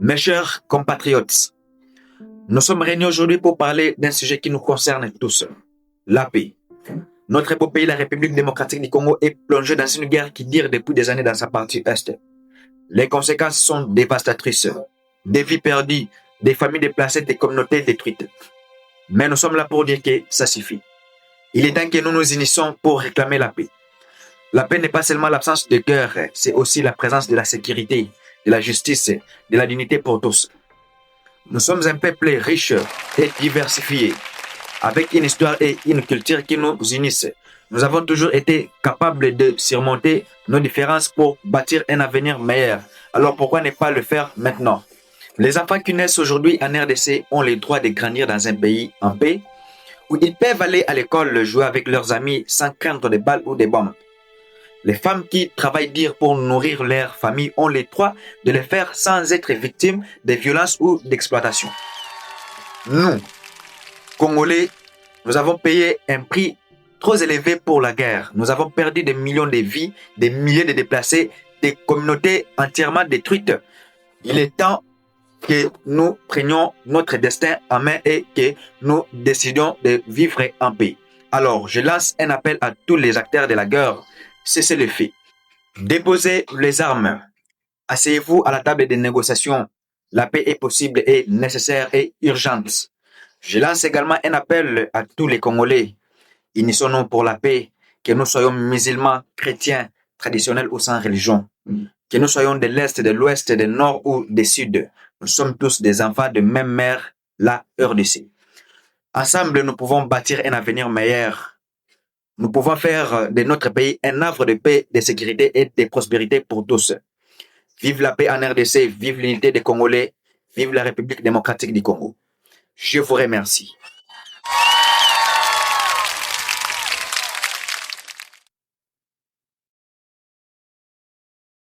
Mes chers compatriotes, nous sommes réunis aujourd'hui pour parler d'un sujet qui nous concerne tous, la paix. Notre beau pays, la République démocratique du Congo, est plongé dans une guerre qui dure depuis des années dans sa partie est. Les conséquences sont dévastatrices. Des vies perdues, des familles déplacées, des communautés détruites. Mais nous sommes là pour dire que ça suffit. Il est temps que nous nous unissions pour réclamer la paix. La paix n'est pas seulement l'absence de guerre, c'est aussi la présence de la sécurité, de la justice, de la dignité pour tous. Nous sommes un peuple riche et diversifié, avec une histoire et une culture qui nous unissent. Nous avons toujours été capables de surmonter nos différences pour bâtir un avenir meilleur. Alors pourquoi ne pas le faire maintenant? Les enfants qui naissent aujourd'hui en RDC ont le droit de grandir dans un pays en paix, où ils peuvent aller à l'école jouer avec leurs amis sans craindre des balles ou des bombes. Les femmes qui travaillent dur pour nourrir leur famille ont le droit de le faire sans être victimes de violences ou d'exploitation. Nous, Congolais, nous avons payé un prix trop élevé pour la guerre. Nous avons perdu des millions de vies, des milliers de déplacés, des communautés entièrement détruites. Il est temps que nous prenions notre destin en main et que nous décidions de vivre en paix. Alors, je lance un appel à tous les acteurs de la guerre. Cessez le feu. Déposez les armes. Asseyez-vous à la table des négociations. La paix est possible et nécessaire et urgente. Je lance également un appel à tous les Congolais. Unissons-nous pour la paix, que nous soyons musulmans, chrétiens, traditionnels ou sans religion. Que nous soyons de l'Est, de l'Ouest, du Nord ou du Sud. Nous sommes tous des enfants de même mère, la RDC. Ensemble, nous pouvons bâtir un avenir meilleur. Nous pouvons faire de notre pays un havre de paix, de sécurité et de prospérité pour tous. Vive la paix en RDC, vive l'unité des Congolais, vive la République démocratique du Congo. Je vous remercie.